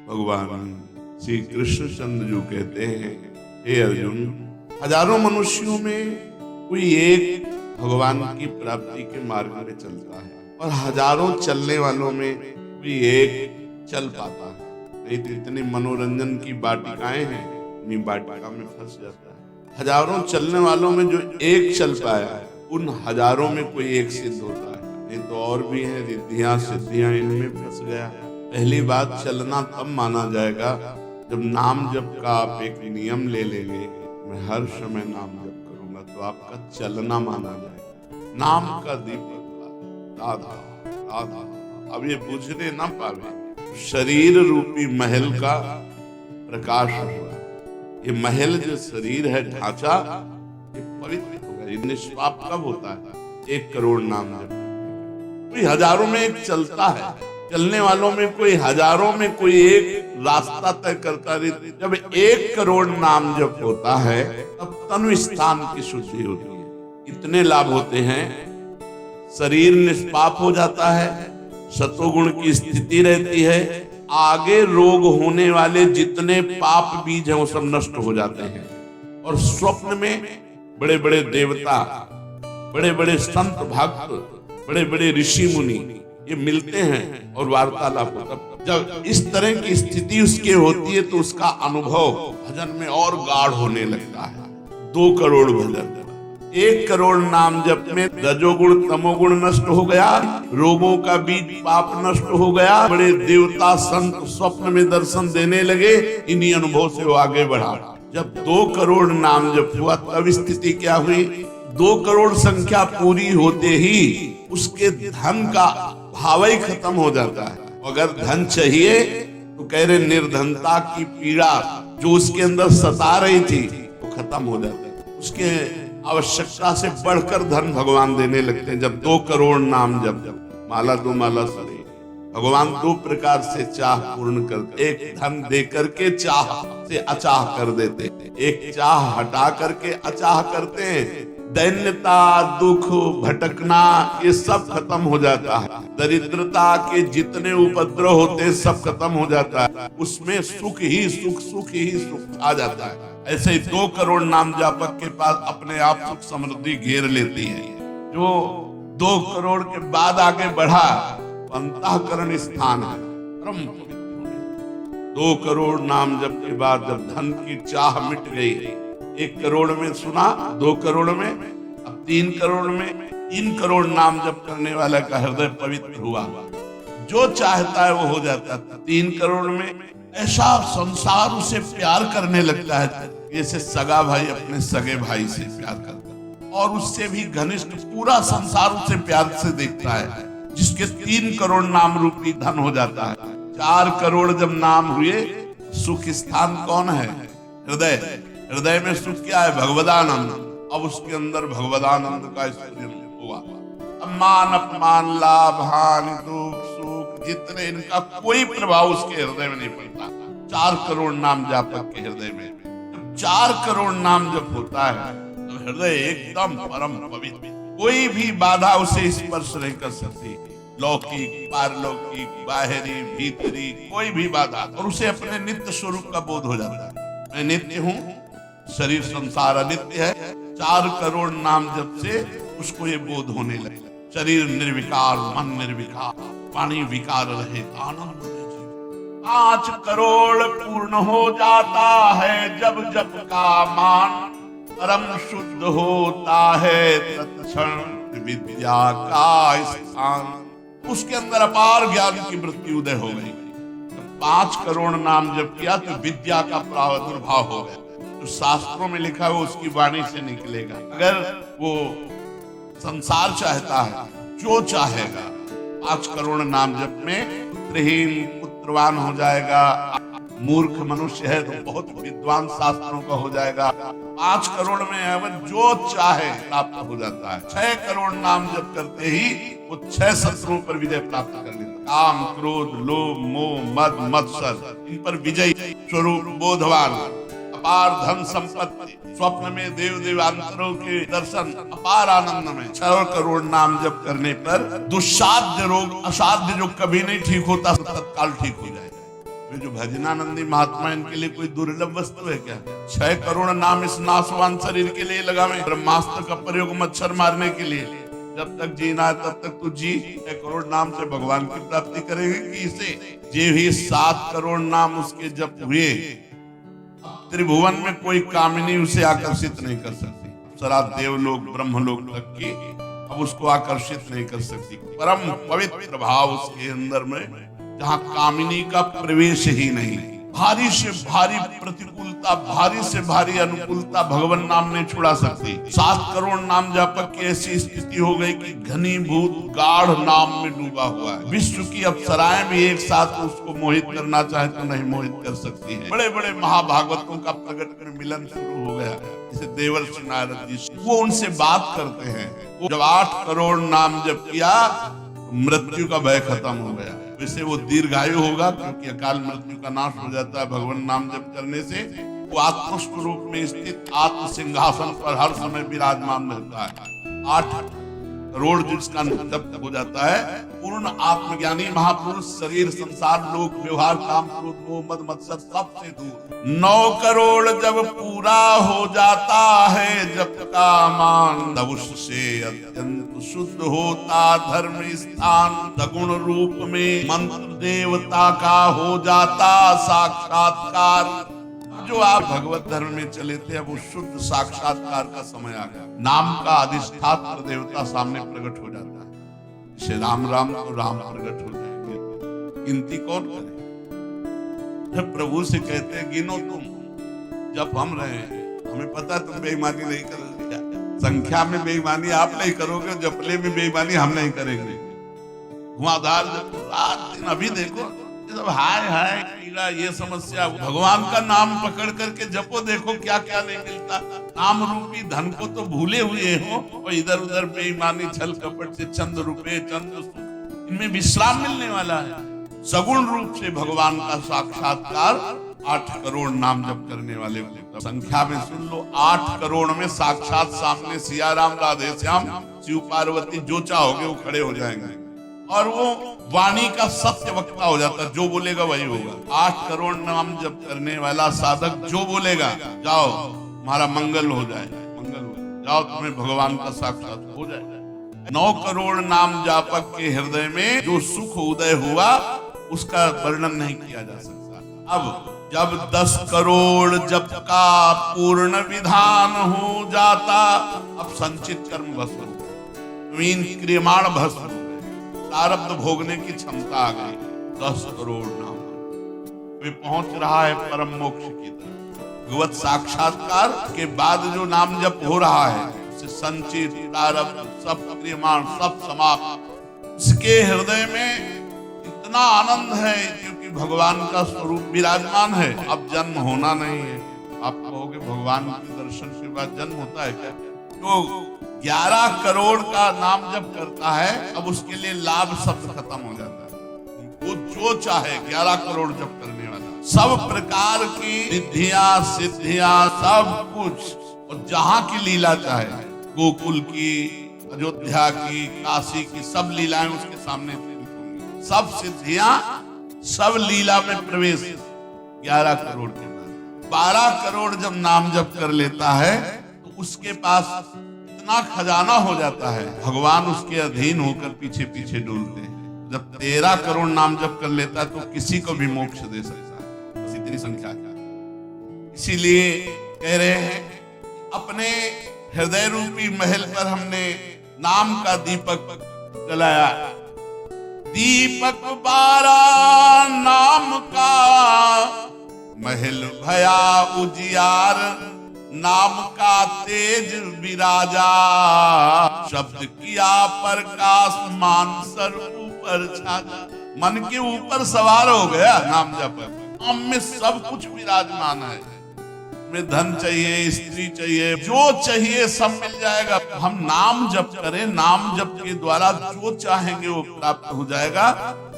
भगवान श्री कृष्णचंद्र जी कहते हैं, हे अर्जुन, हजारों मनुष्यों में कोई एक भगवान की प्राप्ति के मार्ग में चलता है और हजारों चलने वालों में कोई एक चल पाता है। नहीं तो इतनी मनोरंजन की वाटिकाएं हैं, उन्हीं वाटिका में फंस जाता है। हजारों चलने वालों में जो एक चल पाया है, उन हजारों में कोई एक सिद्ध होता है। नहीं तो और भी हैं रिद्धियां सिद्धियां, इनमें फंस गया। पहली बात, चलना तब माना जाएगा जब नाम जप का आप एक नियम ले लेंगे, मैं हर समय नाम जप करूंगा, तो आपका चलना माना जाएगा। नाम का दीपक राधा राधा, अब ये बुझने ना पावे, शरीर रूपी महल का प्रकाश हुआ। ये महल जो शरीर है, ढांचा, ये पवित्र होगा। ये निष्पाप कब होता है? 1 करोड़ नाम जप। कोई हजारों में एक चलता है, चलने वालों में कोई हजारों में कोई एक रास्ता तय करता है। जब 1 करोड़ नाम जप होता है, तब तनु स्थान की शुद्धि होती है। इतने लाभ होते हैं, शरीर निष्पाप हो जाता है, सतोगुण की स्थिति रहती है, आगे रोग होने वाले जितने पाप बीज हैं वो सब नष्ट हो जाते हैं। और स्वप्न में बड़े बड़े देवता, बड़े बड़े संत भक्त, बड़े बड़े ऋषि मुनि ये मिलते हैं और वार्तालाप होता है। जब इस तरह की स्थिति उसके होती है तो उसका अनुभव भजन में और गाढ़ होने लगता है। 2 करोड़ भजन, 1 करोड़ नाम जप में रजोगुण तमोगुण नष्ट हो गया, रोगों का बीज पाप नष्ट हो गया, बड़े देवता संत स्वप्न में दर्शन देने लगे। इन्हीं अनुभव से वो आगे बढ़ा। जब 2 करोड़ नाम जप हुआ, तब स्थिति क्या हुई? 2 करोड़ संख्या पूरी होते ही उसके धन का भाव ही खत्म हो जाता है। अगर धन चाहिए तो कह रहे निर्धनता की पीड़ा जो उसके अंदर सता रही थी वो खत्म हो जाता है। उसके आवश्यकता से बढ़कर धन भगवान देने लगते हैं। जब 2 करोड़ नाम जप, माला 2 माला सरे, भगवान 2 प्रकार से चाह पूर्ण करते। एक धन दे करके चाह से अचाह कर देते, एक चाह हटा करके अचाह करते हैं। दैन्यता, दुख, भटकना, ये सब खत्म हो जाता है। दरिद्रता के जितने उपद्रव होते हैं सब खत्म हो जाता है। उसमें सुख ही सुख, सुख ही सुख आ जाता है। ऐसे ही 2 करोड़ नाम जापक के पास अपने आप सुख समृद्धि घेर लेती है। जो 2 करोड़ के बाद आगे बढ़ा, अंतःकरण स्थान है, परम पवित्र। 2 करोड़ नाम जप के बाद जब धन की चाह मिट गई, 1 करोड़ में सुना, 2 करोड़ में, अब 3 करोड़ में, 3 करोड़ नाम जप करने वाला का हृदय पवित्र हुआ। जो चाहता है वो हो जाता है। 3 करोड़ में ऐसा संसार उसे प्यार करने लगता है जैसे सगा भाई अपने सगे भाई से प्यार करता है, और उससे भी घनिष्ठ पूरा संसार उसे प्यार से देखता है, जिसके 3 करोड़ नाम रूपी धन हो जाता है। 4 करोड़ जब नाम हुए, सुख स्थान कौन है? हृदय। हृदय में सुख क्या है? भगवदानंद। अब उसके अंदर भगवदानंद का स्फुरण हुआ। अब मान अपमान, लाभ हानि, दुख सुख, जितने इनका कोई प्रभाव उसके हृदय में नहीं पड़ता। 4 करोड़ नाम जापक के हृदय में जब 4 करोड़ नाम जब होता है तो हृदय एकदम परम पवित्र, कोई भी बाधा उसे स्पर्श नहीं कर सकती। लौकिक, पारलौकिक, बाहरी, भीतरी, कोई भी बाधा, और उसे अपने नित्य स्वरूप का बोध हो जाता है। मैं नित्य हूँ, शरीर संसार अनित्य है। 4 करोड़ नाम जप से उसको ये बोध होने लगे। शरीर निर्विकार, मन निर्विकार, वाणी विकार रहे, आनंद में जीव। 5 करोड़ पूर्ण हो जाता है जब जप का मान, परम शुद्ध होता है तत्क्षण विद्या का स्थान। उसके अंदर अपार ज्ञान की वृत्ति उदय हो गई। 5 करोड़ नाम जप किया तो विद्या का प्रादुर्भाव हो गया। जो शास्त्रों में लिखा है वो उसकी वाणी से निकलेगा। अगर वो संसार चाहता है, जो चाहेगा, 5 करोड़ नाम जप में पुत्रहीन पुत्रवान हो जाएगा। मूर्ख मनुष्य है तो बहुत विद्वान शास्त्रों का हो जाएगा। 5 करोड़ में अगर जो चाहे प्राप्त हो जाता है। 6 करोड़ नाम जप करते ही वो 6 शत्रुओं पर विजय प्राप्त कर लेता है। काम, क्रोध, लोभ, मोह, मद, मत्सर, इन पर विजय स्वरूप बोधवान, अपार धन संपत्ति, स्वप्न में देव देवांतरों के दर्शन, अपार आनंद में। 6 करोड़ नाम जप करने पर दुस्साध्य रोग, असाध्य जो कभी नहीं ठीक होता, तत्काल ठीक हो जाएगा। वे जो भजनानंदी महात्मा, इनके लिए कोई दुर्लभ वस्तु है क्या? 6 करोड़ नाम इस नाशवान शरीर के लिए लगावे। ब्रह्मास्त्र का प्रयोग मच्छर मारने के लिए। जब तक जीना है तब तक तू जी। 6 करोड़ नाम से भगवान की प्राप्ति करेंगे कि इसे? जे भी 7 करोड़ नाम उसके जप हुए, त्रिभुवन में कोई कामिनी उसे आकर्षित नहीं कर सकती। अप्सरा, देवलोक, ब्रह्मलोक तक की अब उसको आकर्षित नहीं कर सकती। परम पवित्र भाव उसके अंदर में, जहाँ कामिनी का प्रवेश ही नहीं। भारी से भारी प्रतिकूलता, भारी से भारी अनुकूलता भगवान नाम नहीं छुड़ा सकती। 7 करोड़ नाम जापक की ऐसी स्थिति हो गई कि घनीभूत गाढ़ नाम में डूबा हुआ है। विश्व की अप्सराएं भी एक साथ उसको मोहित करना चाहे तो नहीं मोहित कर सकती है। बड़े बड़े महाभागवतों का प्रकट में मिलन शुरू हो गया, जैसे देवर्षि नारद जी, वो उनसे बात करते हैं। वो जब 8 करोड़ नाम जप किया, मृत्यु का भय खत्म हो गया। वैसे वो दीर्घायु होगा, क्योंकि अकाल मृत्यु का नाश हो जाता है भगवान नाम जप करने से। वो आत्म स्वरूप में स्थित आत्म सिंहासन पर हर समय विराजमान रहता है। 8 करोड़ जिसका जप हो जाता है, पूर्ण आत्मज्ञानी महापुरुष शरीर, संसार, लोक, व्यवहार, काम, क्रोध, मोह, मद, मत्सर सबसे दूर। 9 करोड़ जब पूरा हो जाता है जप का मान, तब उससे अत्यंत शुद्ध होता धर्म स्थान। सगुण रूप में मंत्र देवता का हो जाता साक्षात्कार। जो आप भगवत धर्म में चले थे, अब वो शुद्ध साक्षात्कार का समय आ गया। नाम का अधिष्ठात्र देवता सामने प्रकट हो जाता है। श्री राम राम तो राम प्रकट हो जाएंगे। गिनती कौन करे? जब प्रभु से कहते हैं गिनो तुम, जब हम रहे, हमें पता तुम बेईमानी नहीं करोगे। संख्या में बेईमानी आप नहीं करोगे, जपले में बेईमानी हम नहीं करेंगे। धुआंधार रात दिन अभी देखो, सब हाय हाय कीड़ा, ये समस्या। भगवान का नाम पकड़ करके जपो, देखो क्या क्या नहीं मिलता। नाम रूपी धन को तो भूले हुए हो, और इधर उधर बेईमानी, छल कपट से चंद रुपए, चंद सुख, इनमें विश्राम मिलने वाला है। सगुण रूप से भगवान का साक्षात्कार 8 करोड़ नाम जप करने वाले संख्या में सुन लो। 8 करोड़ में साक्षात सामने सिया राम, राधे श्याम, शिव पार्वती, जो चाहोगे वो खड़े हो जाएंगे। और वो वाणी का सत्य वक्ता हो जाता है, जो बोलेगा वही होगा। 8 करोड़ नाम जप करने वाला साधक जो बोलेगा, जाओ तुम्हारा मंगल हो जाए, मंगल हो जाए, जाओ तुम्हें भगवान का साक्षात हो जाए। 9 करोड़ नाम जापक के हृदय में जो सुख उदय हुआ, उसका वर्णन नहीं किया जा सकता। अब जब 10 करोड़ जप का पूर्ण विधान हो जाता, अब संचित कर्म भस्म हो गए, क्रियमाण भस्म हो गए, प्रारब्ध भोगने की क्षमता आ गई। 10 करोड़ नाम वे पहुंच रहा है परम मोक्ष की तरफ। भगवत साक्षात्कार के बाद जो नाम जप हो रहा है, उससे संचित प्रारब्ध सब क्रियमाण सब समाप्त। उसके हृदय में इतना आनंद है, क्योंकि भगवान का स्वरूप विराजमान है। अब जन्म होना नहीं है। आप कहोगे भगवान के दर्शन के बाद जन्म होता है क्या? तो 11 करोड़ का नाम जब करता है, अब उसके लिए लाभ शब्द खत्म हो जाता है। वो जो चाहे 11 करोड़ जब करने वाला, सब प्रकार की रिद्धियां, सिद्धियां, सब कुछ, और जहां की लीला चाहे, गोकुल की, अयोध्या की, काशी की, सब लीलाएं उसके सामने, सब सिद्धियां, सब लीला में प्रवेश। 11 करोड़ के बाद 12 करोड़ जब नाम जप कर लेता है, तो उसके पास इतना खजाना हो जाता है, भगवान उसके अधीन होकर पीछे पीछे डोलते हैं। जब 13 करोड़ नाम जप कर लेता है, तो किसी को भी मोक्ष दे सकता है, बस इतनी संख्या का। इसीलिए कह रहे हैं, अपने हृदय रूपी महल पर हमने नाम का दीपक जलाया। दीपक 12 नाम का महल भया उजियार, नाम का तेज विराजा, शब्द किया प्रकाश मान सर ऊपर छाजा। मन के ऊपर सवार हो गया नाम जप। नाम में सब कुछ विराजमान है। में धन चाहिए, स्त्री चाहिए, जो चाहिए सब मिल जाएगा। हम नाम जप करें, नाम जप के द्वारा जो चाहेंगे वो प्राप्त हो जाएगा।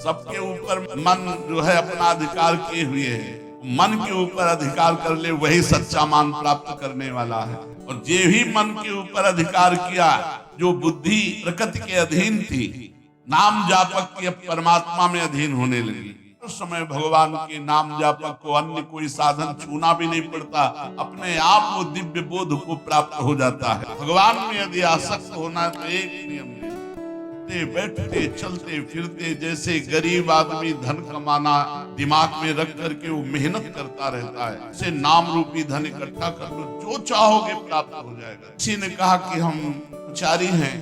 सबके ऊपर मन जो है अपना अधिकार किए हुए है। मन के ऊपर अधिकार कर ले, वही सच्चा मान प्राप्त करने वाला है। और जे भी मन के ऊपर अधिकार किया, जो बुद्धि प्रकृति के अधीन थी, नाम जापक की परमात्मा में अधीन होने लगी। उस समय भगवान के नाम जापक को अन्य कोई साधन छूना भी नहीं पड़ता, अपने आप वो दिव्य बोध को प्राप्त हो जाता है। भगवान में यदि आसक्त होना है तो एक नियम है, बैठते चलते फिरते जैसे गरीब आदमी धन कमाना दिमाग में रख करके वो मेहनत करता रहता है, उसे नाम रूपी धन इकट्ठा कर लो, जो चाहोगे प्राप्त हो जाएगा। किसी ने कहा कि हम पुजारी हैं,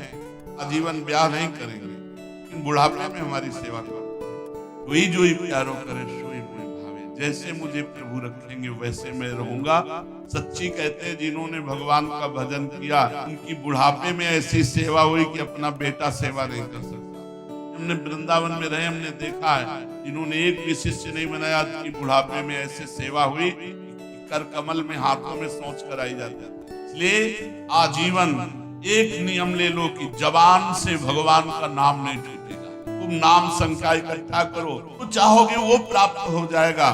आजीवन ब्याह नहीं करेंगे, लेकिन बुढ़ापे में हमारी सेवा करो, वही जो ही प्यारो करे सोई मोहि भावे, जैसे मुझे प्रभु रखेंगे वैसे मैं रहूंगा। सच्ची कहते हैं जिन्होंने भगवान का भजन किया उनकी बुढ़ापे में ऐसी सेवा हुई कि अपना बेटा सेवा नहीं कर सकता। हमने वृंदावन में रहे, हमने देखा है जिन्होंने एक भी शिष्य नहीं बनाया, उनकी बुढ़ापे में ऐसे सेवा हुई कर कमल में हाथों में सोच कर आई जाती है। इसलिए आजीवन एक नियम ले लो कि जबान से भगवान का नाम नहीं छूटेगा। तुम नाम संख्या इकट्ठा करो, तो चाहोगे वो प्राप्त हो जाएगा।